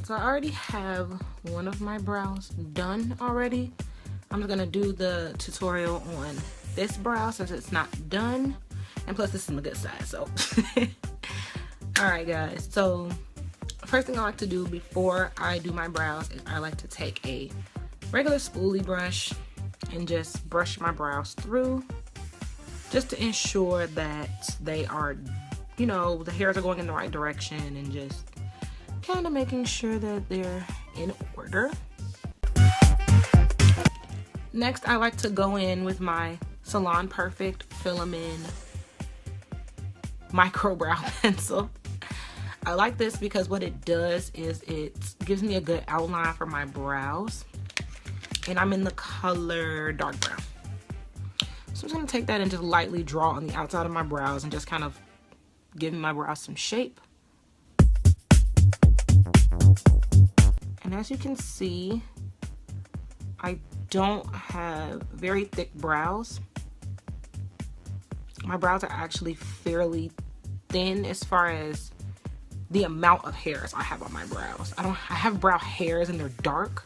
So I already have one of my brows done already. I'm just gonna do the tutorial on this brow since it's not done, and plus this is my good size, so. Alright guys, so first thing I like to do before I do my brows is I like to take a regular spoolie brush and just brush my brows through, just to ensure that they are, you know, the hairs are going in the right direction, and just kind of making sure that they're in order. Next, I like to go in with my Salon Perfect Fill-Em-In micro brow pencil. I like this because what it does is it gives me a good outline for my brows, and I'm in the color dark brown. So I'm just gonna take that and just lightly draw on the outside of my brows and just kind of give my brows some shape. And as you can see, I don't have very thick brows. My brows are actually fairly thin as far as the amount of hairs I have on my brows. I have brow hairs and they're dark,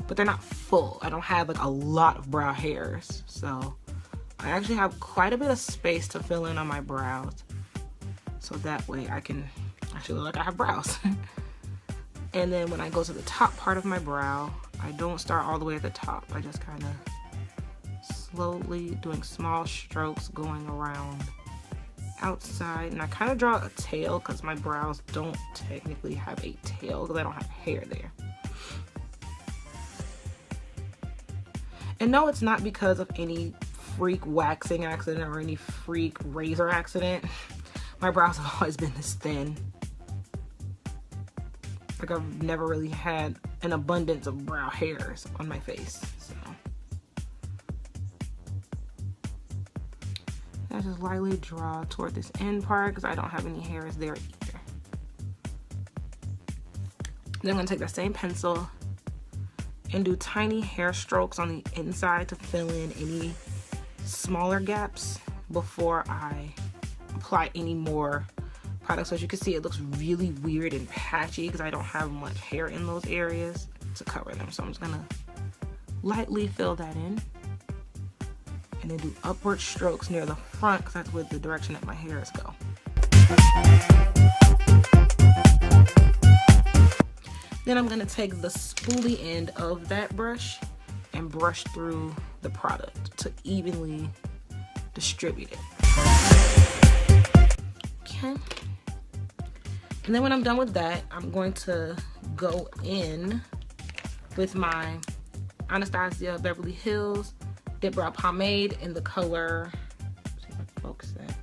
but they're not full. I don't have like a lot of brow hairs. So I actually have quite a bit of space to fill in on my brows. So that way I can actually look like I have brows. And then when I go to the top part of my brow, I don't start all the way at the top. I just kind of slowly doing small strokes going around outside, and I kind of draw a tail because my brows don't technically have a tail because I don't have hair there. And no, it's not because of any freak waxing accident or any freak razor accident. My brows have always been this thin. Like, I've never really had an abundance of brow hairs on my face, so. I just lightly draw toward this end part because I don't have any hairs there either. Then I'm gonna take that same pencil and do tiny hair strokes on the inside to fill in any smaller gaps before I apply any more product. So as you can see, it looks really weird and patchy because I don't have much hair in those areas to cover them. So I'm just gonna lightly fill that in, and then do upward strokes near the front because that's where the direction that my hairs go. Then I'm gonna take the spoolie end of that brush and brush through the product to evenly distribute it. Okay. And then when I'm done with that, I'm going to go in with my Anastasia Beverly Hills Dipbrow Pomade in the color, see if I can focus that.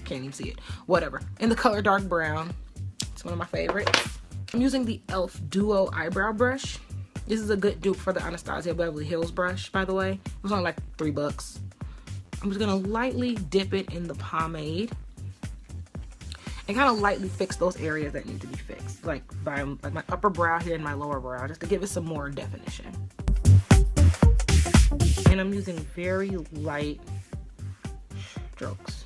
Can't even see it. Whatever. In the color dark brown. It's one of my favorites. I'm using the e.l.f. Duo Eyebrow Brush. This is a good dupe for the Anastasia Beverly Hills brush, by the way. It was only like $3. I'm just gonna lightly dip it in the pomade and kind of lightly fix those areas that need to be fixed, like by my upper brow here and my lower brow, just to give it some more definition. And I'm using very light strokes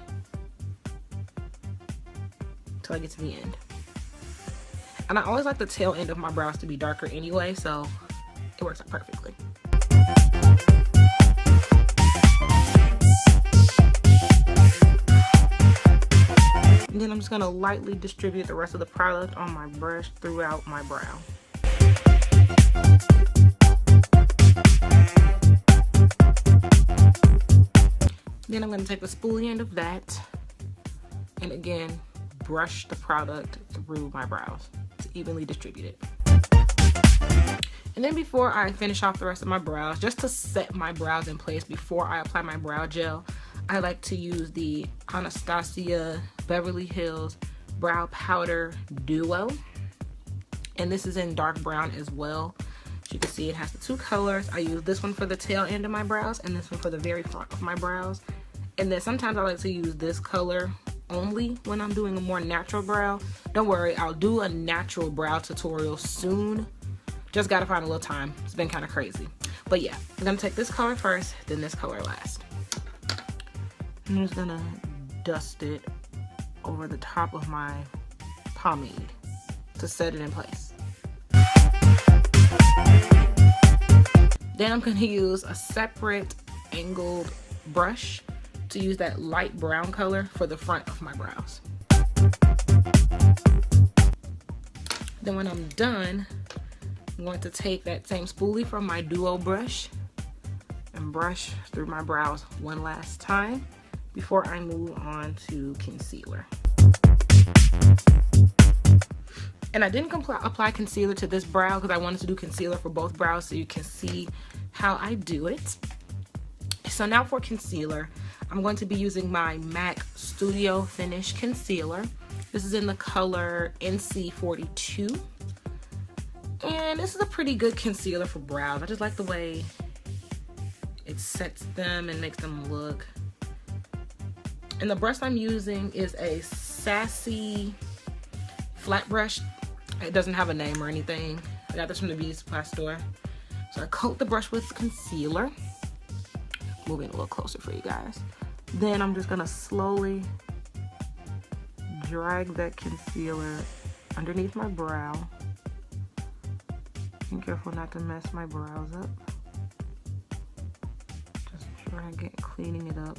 until I get to the end. And I always like the tail end of my brows to be darker anyway, so it works out perfectly. And then I'm just gonna lightly distribute the rest of the product on my brush throughout my brow. Then I'm gonna take the spoolie end of that and again brush the product through my brows to evenly distribute it. And then before I finish off the rest of my brows, just to set my brows in place before I apply my brow gel, I like to use the Anastasia Beverly Hills Brow Powder Duo. And this is in dark brown as well. As you can see, it has the two colors. I use this one for the tail end of my brows and this one for the very front of my brows. And then sometimes I like to use this color only when I'm doing a more natural brow. Don't worry, I'll do a natural brow tutorial soon. Just gotta find a little time. It's been kind of crazy. But yeah, I'm gonna take this color first, then this color last. I'm just gonna dust it over the top of my pomade to set it in place. Then I'm going to use a separate angled brush to use that light brown color for the front of my brows. Then when I'm done, I'm going to take that same spoolie from my duo brush and brush through my brows one last time before I move on to concealer. And I didn't apply concealer to this brow because I wanted to do concealer for both brows so you can see how I do it. So now for concealer, I'm going to be using my MAC Studio Finish Concealer. This is in the color NC42. And this is a pretty good concealer for brows. I just like the way it sets them and makes them look. And the brush I'm using is a Sassi flat brush. It doesn't have a name or anything. I got this from the beauty supply store. So I coat the brush with concealer. Moving a little closer for you guys. Then I'm just gonna slowly drag that concealer underneath my brow. Be careful not to mess my brows up. Just drag it, cleaning it up.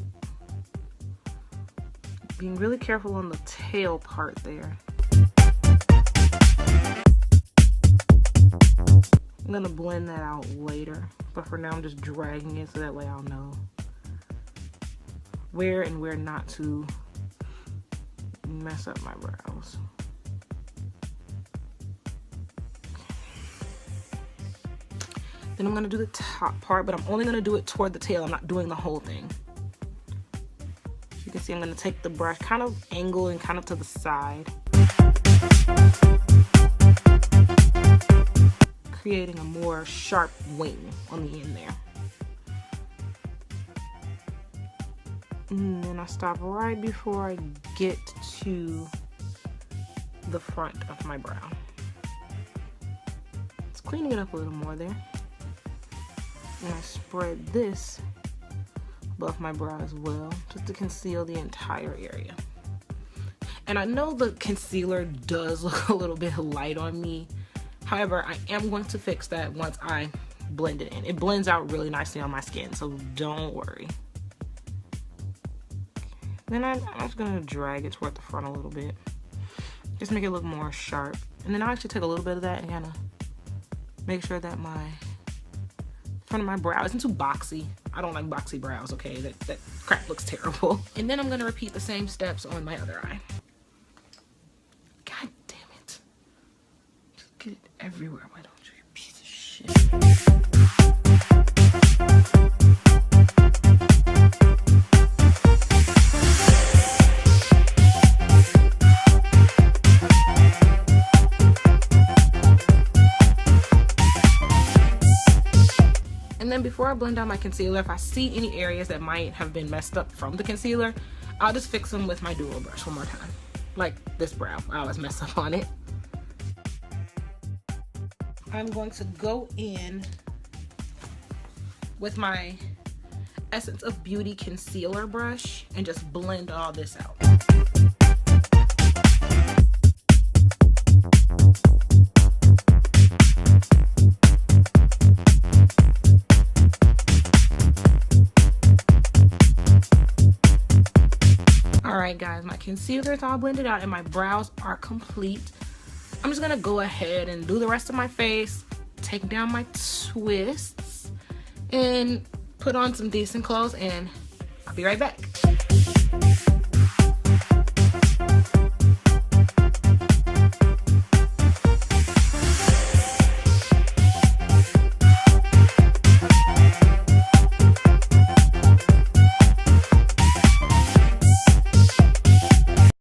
Being really careful on the tail part there. I'm gonna blend that out later, but for now I'm just dragging it so that way I'll know where and where not to mess up my brows. Then I'm gonna do the top part, but I'm only gonna do it toward the tail. I'm not doing the whole thing. You can see I'm gonna take the brush kind of angle and kind of to the side, creating a more sharp wing on the end there. And then I stop right before I get to the front of my brow. It's cleaning it up a little more there. And I spread this above my brow as well, just to conceal the entire area. And I know the concealer does look a little bit light on me. However, I am going to fix that once I blend it in. It blends out really nicely on my skin, so don't worry. Then I'm just gonna drag it toward the front a little bit. Just make it look more sharp. And then I'll actually take a little bit of that and kind of make sure that my front of my brow isn't too boxy. I don't like boxy brows, okay? That crap looks terrible. And then I'm gonna repeat the same steps on my other eye. God damn it. Just get it everywhere, why don't you, you piece of shit. And then before I blend out my concealer, if I see any areas that might have been messed up from the concealer, I'll just fix them with my duo brush one more time. Like this brow, I always mess up on it. I'm going to go in with my Essence of Beauty concealer brush and just blend all this out. Alright guys, my concealer is all blended out and my brows are complete. I'm just gonna go ahead and do the rest of my face, take down my twists, and put on some decent clothes, and I'll be right back.